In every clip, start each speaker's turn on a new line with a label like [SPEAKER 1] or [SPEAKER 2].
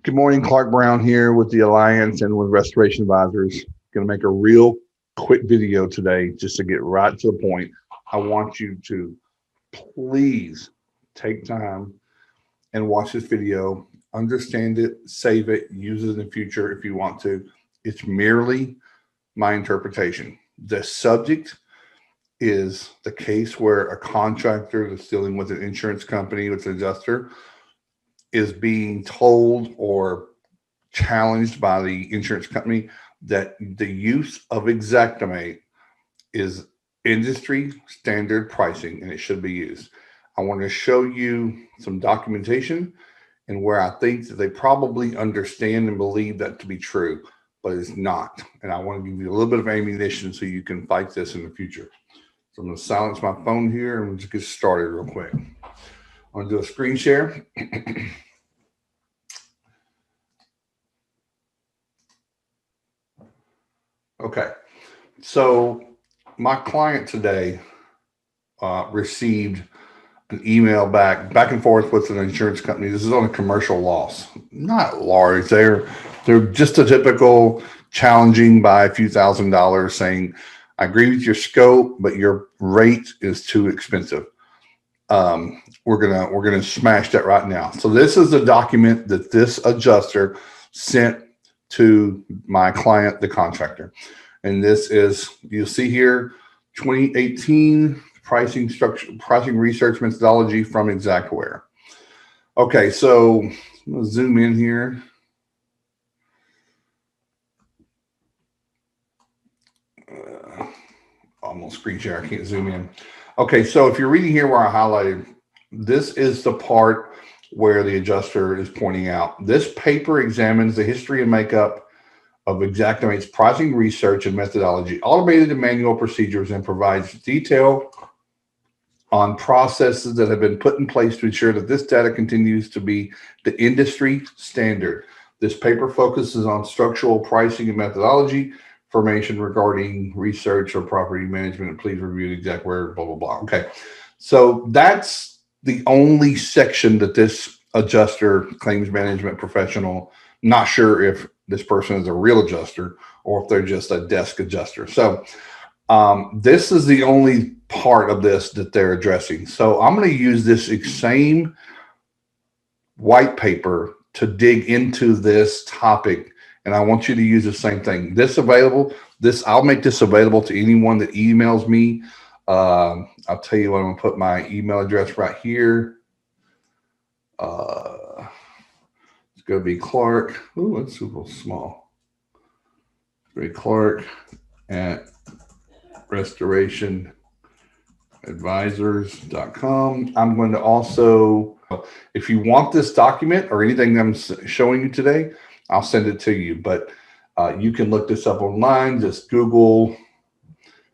[SPEAKER 1] Good morning, Clark Brown here with the Alliance and with Restoration Advisors. Going to make a real quick video today just to get right to the point. I want you to please take time and watch this video, understand it, save it, use it in the future if you want to. It's merely my interpretation. The subject is the case where a contractor that's dealing with an insurance company, with an adjuster, is being told or challenged by the insurance company that the use of Xactimate is industry standard pricing and it should be used. I want to show you some documentation and where I think that they probably understand and believe that to be true, but it's not. And I want to give you a little bit of ammunition so you can fight this in the future. So I'm going to silence my phone here and we'll just get started real quick. I'm going to do a screen share. Okay, so my client today received an email back and forth with an insurance company. This is on a commercial loss, not large. They're just a typical challenging by a few $1,000s, saying, I agree with your scope, but your rate is too expensive. We're gonna smash that right now. So this is the document that this adjuster sent to my client, the contractor. And this is, you'll see here, 2018 pricing research methodology from Xactware. Okay, so I'm gonna zoom in here. Almost screen share, I can't zoom in. Okay, so if you're reading here where I highlighted, this is the part where the adjuster is pointing out. This paper examines the history and makeup of Xactimate's pricing research and methodology, automated and manual procedures, and provides detail on processes that have been put in place to ensure that this data continues to be the industry standard. This paper focuses on structural pricing and methodology, information regarding research or property management, and please review the Xactware, blah, blah, blah. Okay, so that's the only section that this adjuster, claims management professional, not sure if this person is a real adjuster or if they're just a desk adjuster. So this is the only part of this that they're addressing. So I'm going to use this same white paper to dig into this topic. And I want you to use the same thing. I'll make this available to anyone that emails me. I'll tell you what, I'm gonna put my email address right here. It's gonna be Clark. Oh, that's super small. It's Clark at restorationadvisors.com. I'm going to also, if you want this document or anything that I'm showing you today, I'll send it to you. But you can look this up online. Just Google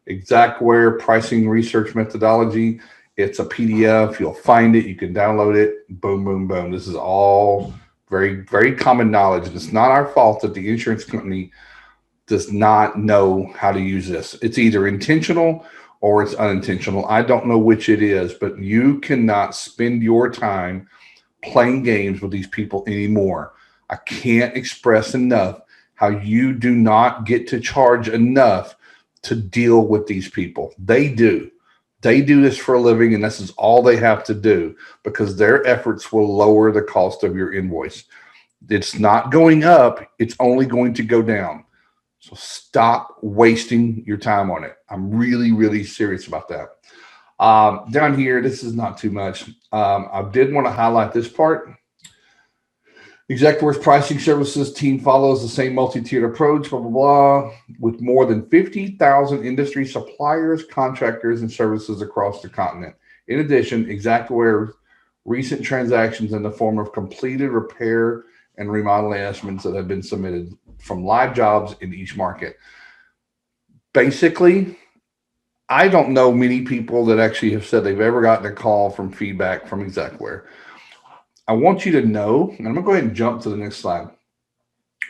[SPEAKER 1] Xactware pricing research methodology. It's a PDF. You'll find it. You can download it. Boom, boom, boom. This is all very, very common knowledge. And it's not our fault that the insurance company does not know how to use this. It's either intentional or it's unintentional. I don't know which it is, but you cannot spend your time playing games with these people anymore. I can't express enough how you do not get to charge enough to deal with these people. They do this for a living, and this is all they have to do because their efforts will lower the cost of your invoice. It's not going up, it's only going to go down. So stop wasting your time on it. I'm really, really serious about that. Down here, this is not too much. I did want to highlight this part. Xactware's pricing services team follows the same multi-tiered approach, blah, blah, blah, with more than 50,000 industry suppliers, contractors, and services across the continent. In addition, Xactware's recent transactions in the form of completed repair and remodeling estimates that have been submitted from live jobs in each market. Basically, I don't know many people that actually have said they've ever gotten a call from feedback from Xactware. I want you to know, and I'm going to go ahead and jump to the next slide.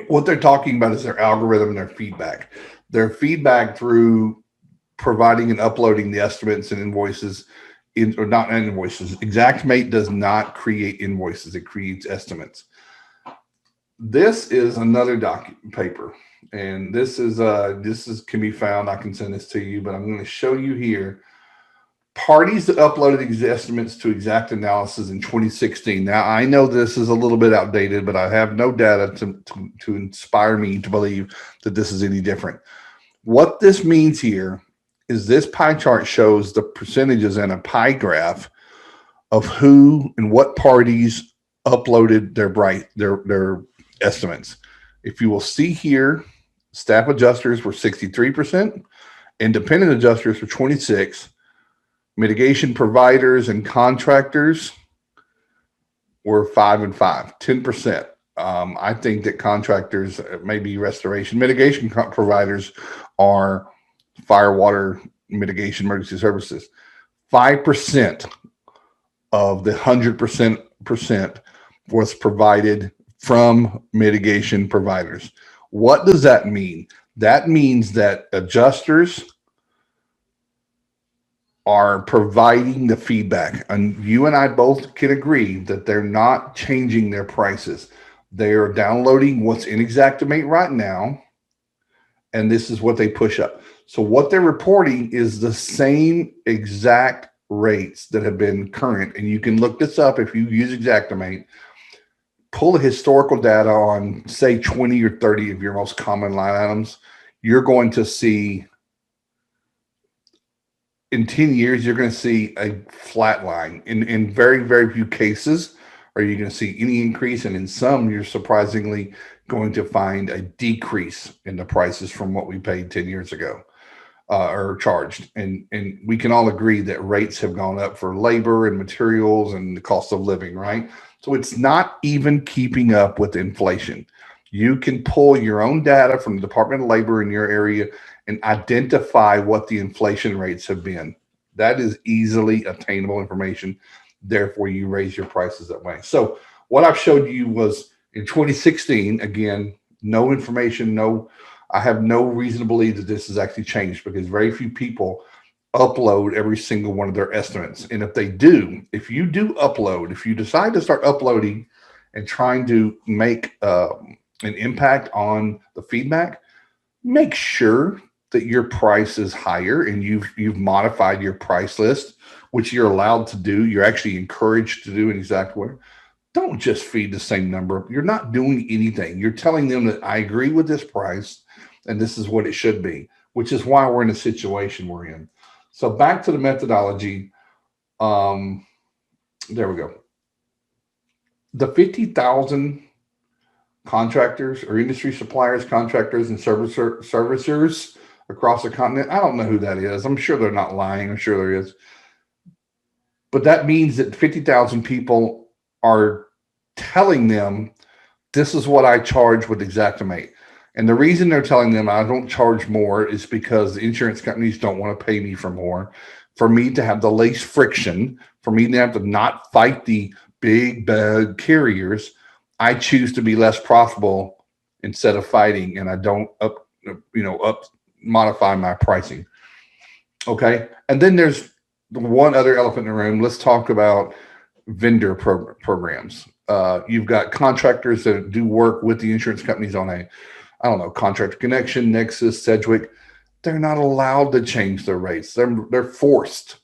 [SPEAKER 1] What they're talking about is their algorithm and their feedback. Their feedback through providing and uploading the estimates and invoices, or not invoices. Xactimate does not create invoices. It creates estimates. This is another paper, and this is can be found. I can send this to you, but I'm going to show you here parties that uploaded these estimates to Exact Analysis in 2016. Now, I know this is a little bit outdated, but I have no data to inspire me to believe that this is any different. What this means here is this pie chart shows the percentages in a pie graph of who and what parties uploaded their estimates. If you will see here, staff adjusters were 63%, independent adjusters were 26%, mitigation providers and contractors were 5 and 5, 10%. I think that contractors, maybe restoration, mitigation providers are fire, water, mitigation, emergency services. 5% of the 100% was provided from mitigation providers. What does that mean? That means that adjusters are providing the feedback, and you and I both can agree that they're not changing their prices. They are downloading what's in Xactimate right now, and this is what they push up. So what they're reporting is the same exact rates that have been current, and you can look this up if you use Xactimate. Pull the historical data on, say, 20 or 30 of your most common line items. You're going to see, in 10 years, you're going to see a flat line. In very, very few cases are you going to see any increase, and in some, you're surprisingly going to find a decrease in the prices from what we paid 10 years ago. Or charged. And we can all agree that rates have gone up for labor and materials and the cost of living, right? So it's not even keeping up with inflation. You can pull your own data from the Department of Labor in your area and identify what the inflation rates have been. That is easily attainable information. Therefore, you raise your prices that way. So what I've showed you was in 2016, again, no information, I have no reason to believe that this has actually changed because very few people upload every single one of their estimates. And if they do, if you do upload, if you decide to start uploading and trying to make an impact on the feedback, make sure that your price is higher and you've modified your price list, which you're allowed to do. You're actually encouraged to do in Exact way. Don't just feed the same number. You're not doing anything. You're telling them that I agree with this price and this is what it should be, which is why we're in a situation we're in. So back to the methodology. There we go. The 50,000 contractors or industry suppliers, contractors, and servicers across the continent. I don't know who that is. I'm sure they're not lying. I'm sure there is. But that means that 50,000 people are telling them, this is what I charge with Xactimate. And the reason they're telling them I don't charge more is because the insurance companies don't want to pay me for more, for me to have the least friction, for me to have to not fight the big bad carriers. I choose to be less profitable instead of fighting, and I don't modify my pricing. Okay. And then there's one other elephant in the room. Let's talk about vendor programs. You've got contractors that do work with the insurance companies on Contractor Connection, Nexus, Sedgwick. They're not allowed to change their rates. They're forced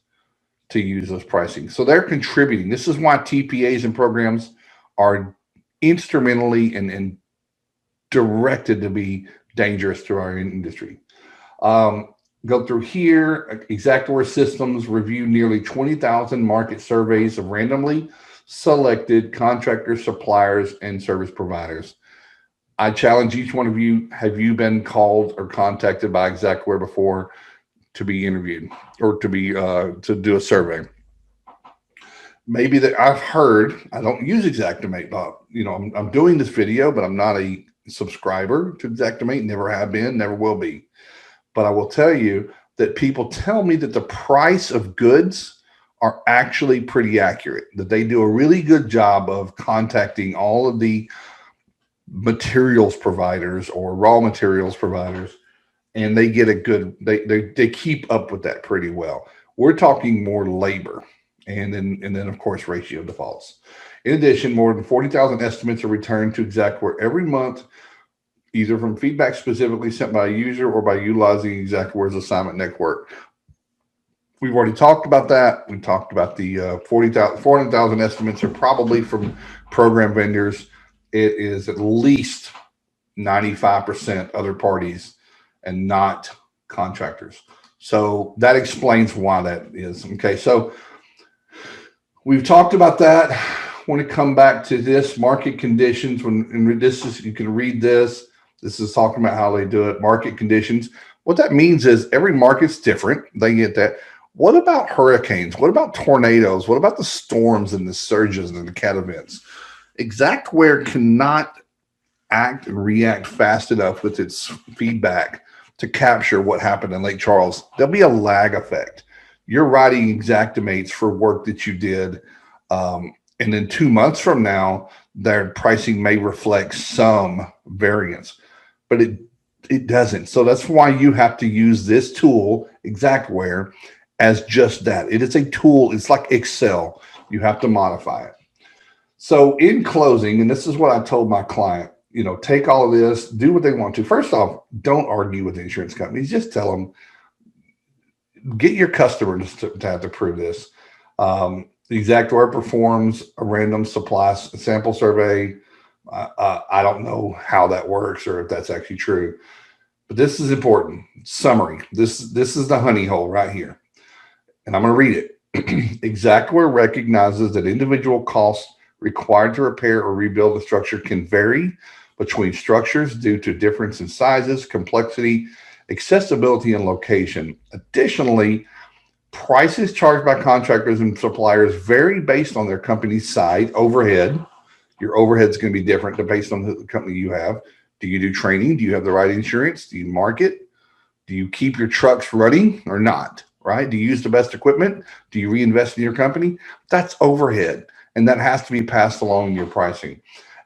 [SPEAKER 1] to use those pricing. So they're contributing. This is why TPAs and programs are instrumentally and directed to be dangerous to our industry. Go through here. Xactware Systems review nearly 20,000 market surveys of randomly selected contractors, suppliers, and service providers. I challenge each one of you, have you been called or contacted by Xactware before to be interviewed or to do a survey? Maybe that I've heard, I don't use Xactimate, but I'm doing this video, but I'm not a subscriber to Xactimate, never have been, never will be. But I will tell you that people tell me that the price of goods are actually pretty accurate, that they do a really good job of contacting all of the materials providers or raw materials providers, and they get a good, they keep up with that pretty well. We're talking more labor, and then of course ratio defaults. In addition, more than 40,000 estimates are returned to Xactware every month, either from feedback specifically sent by a user or by utilizing Xactware's assignment network. We've already talked about that. We talked about the 400,000 estimates are probably from program vendors. It is at least 95% other parties and not contractors. So that explains why that is. Okay, so we've talked about that. I want to come back to this market conditions. When this is, you can read this. This is talking about how they do it. Market conditions. What that means is every market's different. They get that. What about hurricanes? What about tornadoes? What about the storms and the surges and the cat events? Xactware cannot act and react fast enough with its feedback to capture what happened in Lake Charles. There'll be a lag effect. You're writing Xactimates for work that you did, and then 2 months from now, their pricing may reflect some variance, but it doesn't. So that's why you have to use this tool, Xactware, as just that. It is a tool. It's like Excel. You have to modify it. So in closing, and this is what I told my client, take all of this, do what they want to. First off, don't argue with the insurance companies. Just tell them, get your customers to have to prove this. The Xactware performs a random supply sample survey. I don't know how that works or if that's actually true, but this is important. Summary. This is the honey hole right here. And I'm going to read it. Xactware recognizes that individual costs required to repair or rebuild the structure can vary between structures due to difference in sizes, complexity, accessibility, and location. Additionally, prices charged by contractors and suppliers vary based on their company's side, overhead. Your overhead is going to be different based on the company you have. Do you do training? Do you have the right insurance? Do you market? Do you keep your trucks running or not? Right? Do you use the best equipment? Do you reinvest in your company? That's overhead, and that has to be passed along in your pricing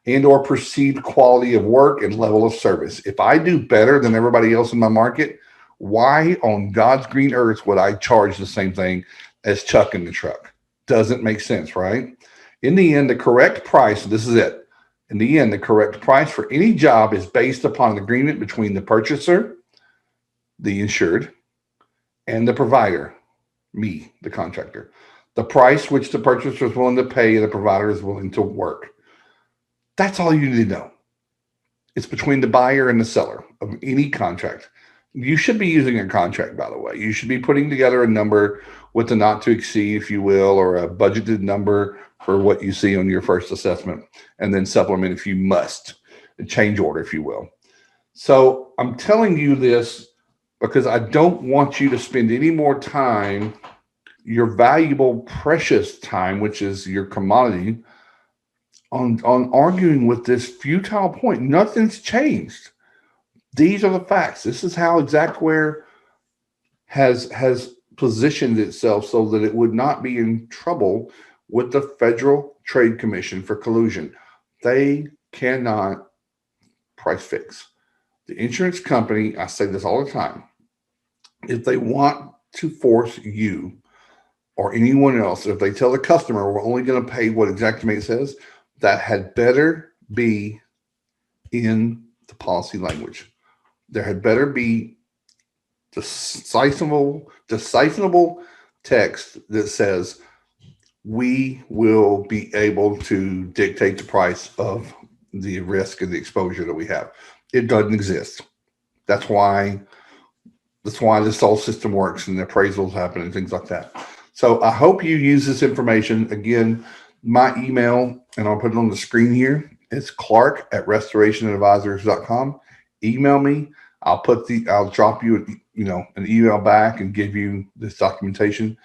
[SPEAKER 1] and or perceived quality of work and level of service. If I do better than everybody else in my market, why on God's green earth would I charge the same thing as Chuck in the truck? Doesn't make sense, right? In the end, the correct price, this is it. In the end, the correct price for any job is based upon an agreement between the purchaser, the insured, and the provider, me, the contractor. The price which the purchaser is willing to pay and the provider is willing to work. That's all you need to know. It's between the buyer and the seller of any contract. You should be using a contract, by the way. You should be putting together a number with a not to exceed, if you will, or a budgeted number for what you see on your first assessment, and then supplement if you must, a change order, if you will. So I'm telling you this because I don't want you to spend any more time, your valuable, precious time, which is your commodity, on arguing with this futile point. Nothing's changed. These are the facts. This is how Xactware has positioned itself so that it would not be in trouble with the Federal Trade Commission for collusion. They cannot price fix. The insurance company, I say this all the time, if they want to force you or anyone else, if they tell the customer we're only going to pay what Xactimate says, that had better be in the policy language. There had better be decipherable text that says we will be able to dictate the price of the risk and the exposure that we have. It doesn't exist. That's why this whole system works and the appraisals happen and things like that. So I hope you use this information. Again, my email, and I'll put it on the screen here. It's clark@restorationadvisors.com. Email me. I'll drop you an email back and give you this documentation.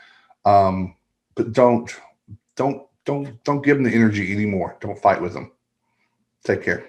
[SPEAKER 1] But don't give them the energy anymore. Don't fight with them. Take care.